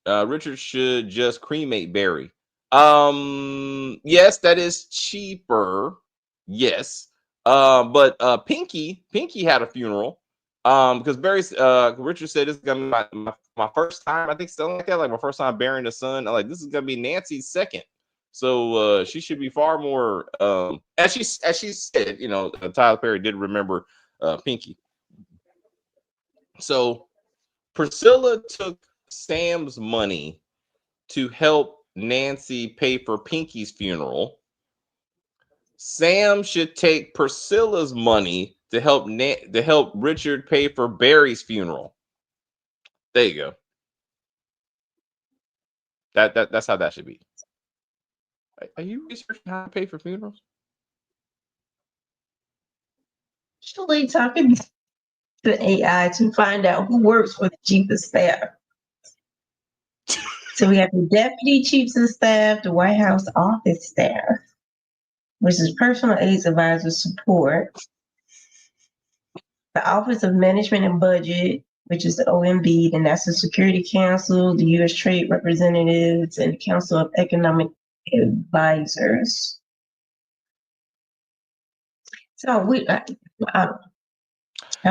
Richard should just cremate Barry. Yes, that is cheaper. Yes. But Pinky had a funeral. Because Richard said this is gonna be my first time, I think, something like that, like my first time burying a son. I'm like, this is gonna be Nancy's second, so she should be far more. As she said, Tyler Perry did remember Pinky. So Priscilla took Sam's money to help Nancy pay for Pinky's funeral. Sam should take Priscilla's money to help Richard pay for Barry's funeral. There you go. That's how that should be. Are you researching how to pay for funerals? Actually, talking to AI to find out who works for the chief of staff. So we have the deputy chiefs of staff, the White House office staff, which is personal aides advisor support. The Office of Management and Budget, which is the OMB, the National Security Council, the U.S. Trade Representatives, and the Council of Economic Advisors. So I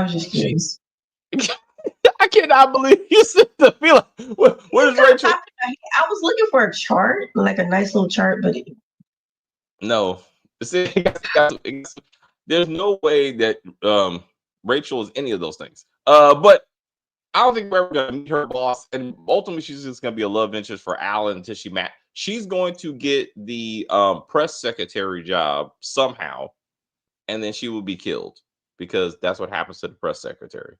was just curious. I cannot believe you said the feeling. What is Rachel? I was looking for a chart, like a nice little chart, but no. There's no way that Rachel is any of those things. But I don't think we're ever gonna meet her boss, and ultimately she's just gonna be a love interest for Alan until she met. She's going to get the press secretary job somehow, and then she will be killed because that's what happens to the press secretary.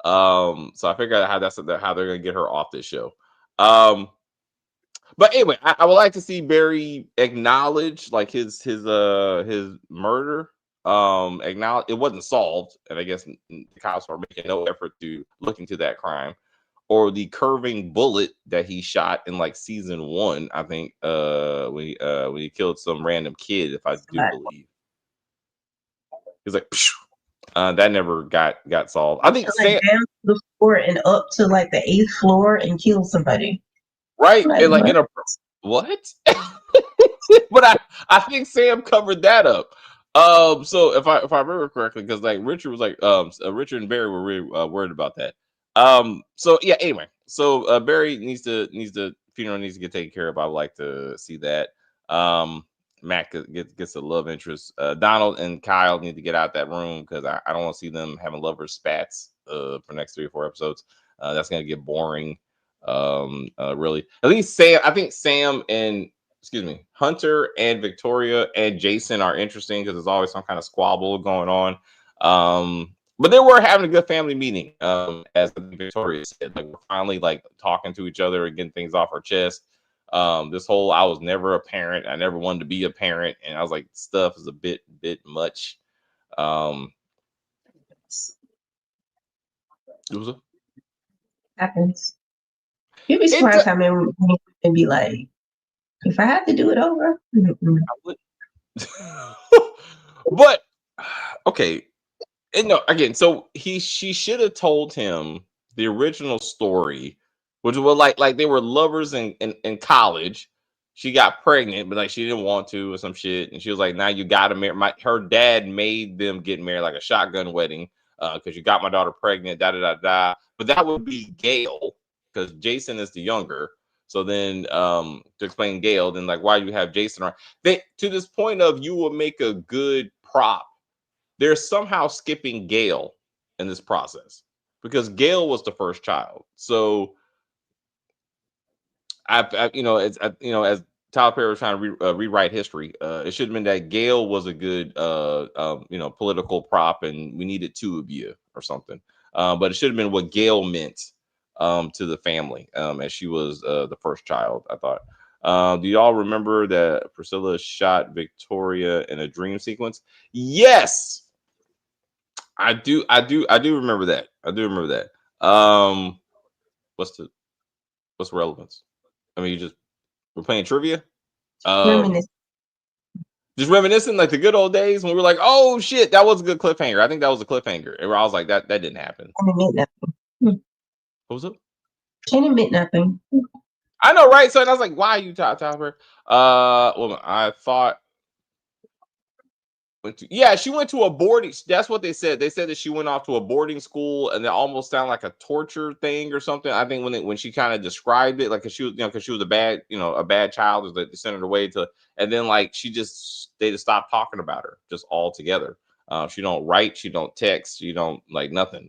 So I figured out how they're gonna get her off this show. But anyway, I would like to see Barry acknowledge like his murder. Acknowledge it wasn't solved, and I guess the cops are making no effort to look into that crime, or the curving bullet that he shot in like season one. I think when he killed some random kid, if I do Right. believe, he's like. Phew. That never got solved. I think Like Sam, down to the floor and up to like the 8th floor and kill somebody. right? Like And like what? in a what? But I think Sam covered that up. So if I remember correctly, because like Richard was like Richard and Barry were really worried about that. So yeah. Anyway, so Barry needs to funeral needs to get taken care of. I would like to see that. Matt gets a love interest. Donald and Kyle need to get out that room because I don't want to see them having lovers spats for the next 3 or 4 episodes. That's gonna get boring. Really, at least Sam. I think Sam and excuse me, Hunter and Victoria and Jason are interesting because there's always some kind of squabble going on. But they were having a good family meeting. As Victoria said, like we're finally like talking to each other and getting things off our chest. This whole I was never a parent, I never wanted to be a parent, and I was like, stuff is a bit much. Um, it was Happens. You'd be it. surprised how many women can be like, if I had to do it over. I would, but okay, and no, again, so she should have told him the original story, which was like they were lovers in college. She got pregnant, but like she didn't want to or some shit, and she was like, "Now you got to marry." Her dad made them get married like a shotgun wedding because you got my daughter pregnant. Da da da da. But that would be Gail because Jason is the younger. So then to explain Gail, then like why you have Jason around? They to this point of you will make a good prop. They're somehow skipping Gail in this process because Gail was the first child. So as Tyler Perry was trying to rewrite history, it should have been that Gail was a good political prop, and we needed 2 of you or something. But it should have been what Gail meant to the family, as she was the first child. I thought. Do y'all remember that Priscilla shot Victoria in a dream sequence? Yes. I do remember that. I do remember that. What's the relevance? I mean, we're playing trivia. Reminiscing. Just reminiscing like the good old days when we were like, oh shit, that was a good cliffhanger. I think that was a cliffhanger. And I was like, that didn't happen. Can't admit nothing. What was it? Can't admit nothing. I know, right? So and I was like, why are you Tyler? Well, I thought she went to a boarding. That's what they said. They said that she went off to a boarding school, and it almost sounded like a torture thing or something. I think when she kind of described it, like she was, because she was a bad child, is that they sent her away to, and then like they just stopped talking about her just altogether. She don't write, she don't text, she don't like nothing.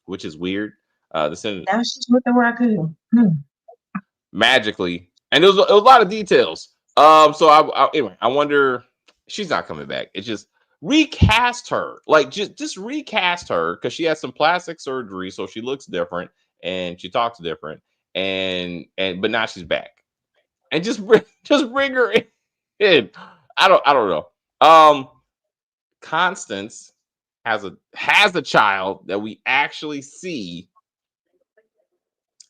Which is weird. Now she's with the raccoon. Magically, and it was a lot of details. So anyway, I wonder. She's not coming back. It's just recast her, like just recast her because she had some plastic surgery, so she looks different and she talks different, and but now she's back, and just bring her in. I don't know. Constance has a child that we actually see,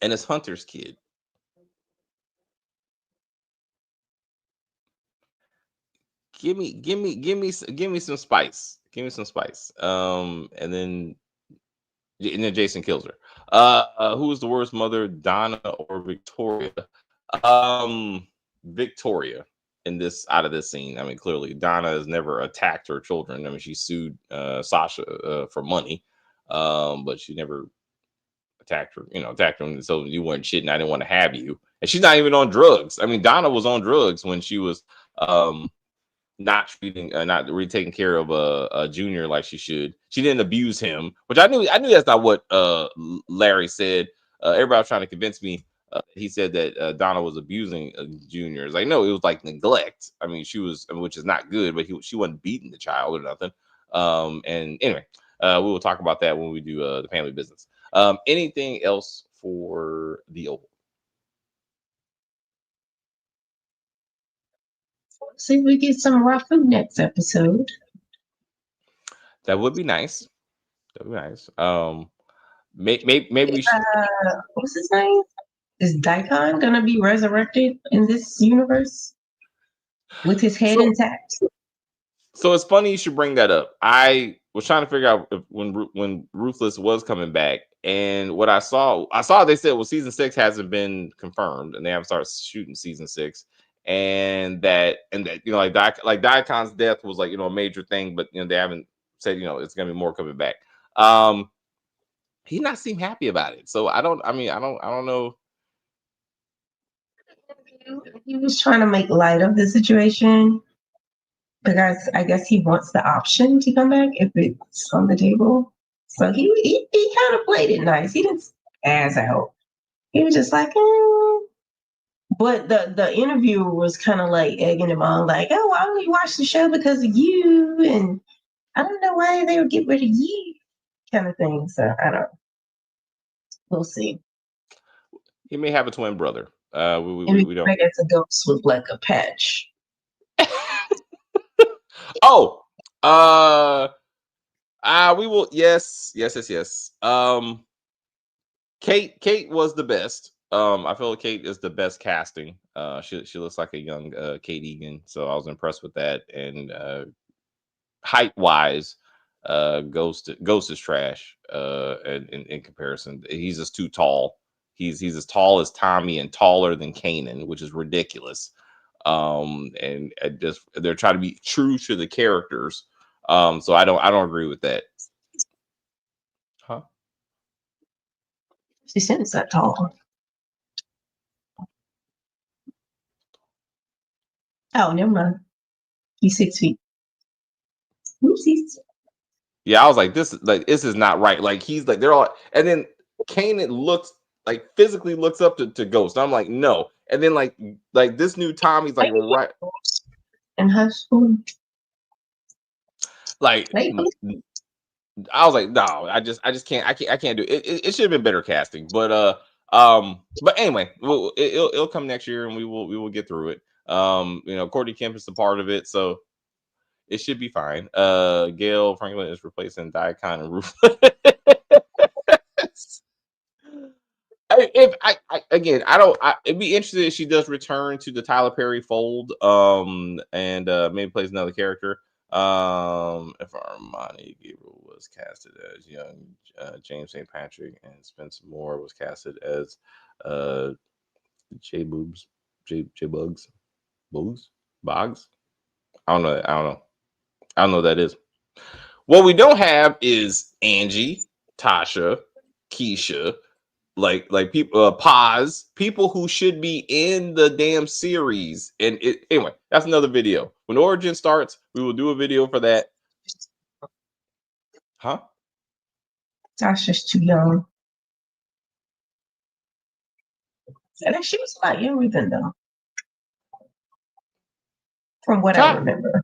and it's Hunter's kid. Give me some spice. Give me some spice. And then Jason kills her. Who's the worst mother, Donna or Victoria? Victoria out of this scene. I mean, clearly Donna has never attacked her children. I mean, she sued Sasha for money, but she never attacked her. So you weren't shitting. I didn't want to have you, and she's not even on drugs. I mean, Donna was on drugs when she was not really taking care of a junior like she should. She didn't abuse him, which I knew that's not what Larry said. Everybody was trying to convince me. He said that Donna was abusing juniors. Like, no, it was like neglect. I mean, which is not good, but she wasn't beating the child or nothing. And anyway, we will talk about that when we do the family business. Anything else for the Oval? see if we get some raw food next episode. That would be nice. That would be nice. Maybe we should. What's his name? Is Daikon gonna be resurrected in this universe with his head So, intact? so it's funny you should bring that up. I was trying to figure out if, when Ruthless was coming back, and what I saw they said, well, season 6 hasn't been confirmed, and they haven't started shooting season 6, and that you know, like Daikon's death was like, you know, a major thing, but you know, they haven't said, you know, it's gonna be more coming back. He not seem happy about it, so I don't know. He was trying to make light of the situation because I guess he wants the option to come back if it's on the table. So he kind of played it nice. He didn't ass out. He was just like, eh. But the interviewer was kind of like egging him on, like, oh, I only watched the show because of you, and I don't know why they would get rid of you, kind of thing. So I don't. We'll see. He may have a twin brother. And We don't. it's a ghost with like a patch. Oh, we will. Yes. Kate was the best. I feel like Kate is the best casting. She looks like a young Kate Egan, so I was impressed with that. And height wise, Ghost is trash. In comparison, he's just too tall. He's as tall as Tommy and taller than Kanan, which is ridiculous. And just they're trying to be true to the characters. So I don't agree with that. Huh? She seems that tall. Oh, never mind. He's 6 feet. Oopsies. Yeah, I was like, this is not right. Like he's like they're all, and then Kanan looks like physically looks up to Ghost. I'm like, no. And then like this new Tommy's like right in high school. Like Maybe. I was like, no, I just can't. I can't do it. It should have been better casting, but anyway, it'll come next year, and we will get through it. You know, Courtney Kemp is a part of it, so it should be fine. Gail Franklin is replacing Daikon and Ruthless. It'd be interesting if she does return to the Tyler Perry fold, and maybe plays another character. If Armani Gabriel was casted as young James St. Patrick and Spencer Moore was casted as J Bugs. I don't know what that is. What we don't have is Angie, Tasha, Keisha, like people, Paz, people who should be in the damn series. And anyway, that's another video. When Origin starts, we will do a video for that. Huh? Tasha's too young. And she was a lot younger than them, from what I remember.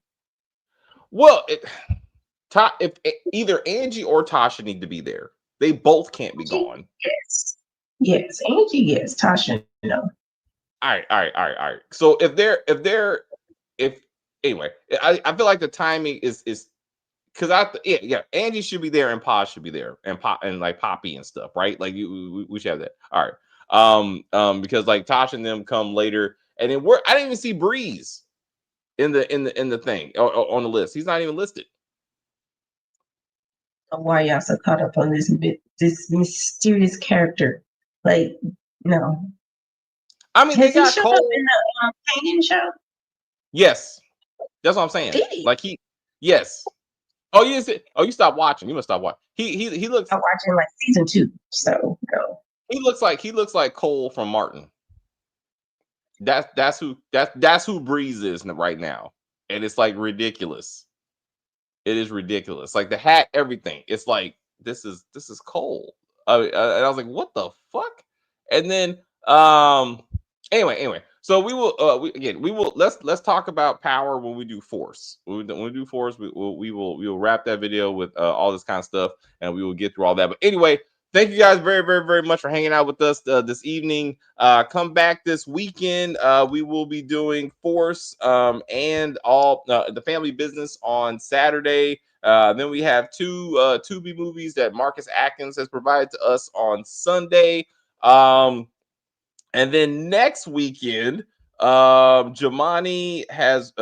Well, if either Angie or Tasha need to be there, they both can't be gone. Yes, Angie, yes, Tasha, no. All right. So if anyway, I feel like the timing is because Angie should be there and Paz should be there and like Poppy and stuff, right? Like we should have that. All right. Because like Tasha and them come later, and then I didn't even see Breeze in the thing or on the list. He's not even listed. Why y'all so caught up on this mysterious character? Like, no. I mean, has they he got showed Cole up in the Kanan show? Yes, that's what I'm saying. Yes. Oh, you didn't see, you stopped watching. You must stop watching. He looks. I'm watching like season 2, so go. He looks like Cole from Martin. That's who Breeze is right now, and it's like ridiculous. It is ridiculous. Like the hat, everything. It's like this is Cole. And I was like, what the fuck? And then anyway. So we will let's talk about Power when we do Force. When we do Force, we will wrap that video with all this kind of stuff, and we will get through all that. But anyway, thank you guys very, very, very much for hanging out with us this evening. Come back this weekend. We will be doing Force and all the family business on Saturday. Then we have two Tubi movies that Marcus Atkins has provided to us on Sunday. And then next weekend, Jamani has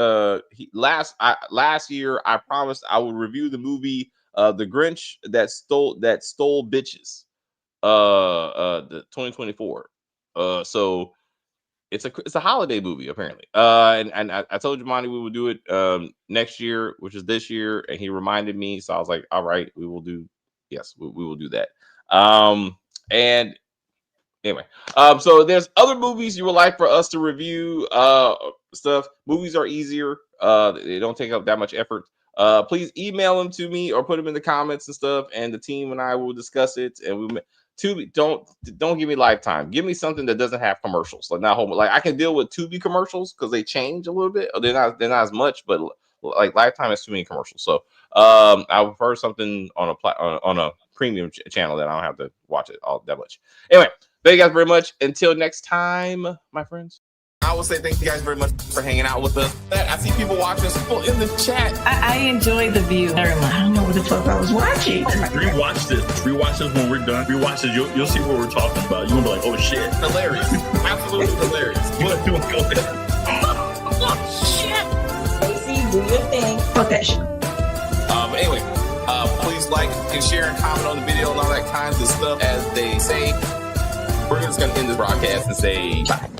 last year I promised I would review the movie The Grinch that stole bitches, the 2024. So it's a holiday movie apparently. And I told Jamani we would do it next year, which is this year, and he reminded me, so I was like, all right, we will do. Yes, we will do that. And anyway, so there's other movies you would like for us to review stuff. Movies are easier. They don't take up that much effort. Please email them to me or put them in the comments and stuff, and the team and I will discuss it. And Tubi, don't give me Lifetime. Give me something that doesn't have commercials. Like not home. Like I can deal with Tubi commercials because they change a little bit. They're not as much, but like Lifetime has too many commercials. So I prefer something on a premium channel that I don't have to watch it all that much. Anyway, thank you guys very much. Until next time, my friends. I will say thank you guys very much for hanging out with us. I see people watching us in the chat. I enjoy The View very much. I don't know what the fuck I was watching. Rewatch this when we're done. Rewatch this. You'll see what we're talking about. You're gonna be like, oh shit, Hilarious. Absolutely hilarious. What do I go there? Oh, shit. Casey, do your thing. Fuck that shit. Anyway, please like and share and comment on the video and all that kinds of stuff. As they say, we're just gonna end this broadcast and say bye.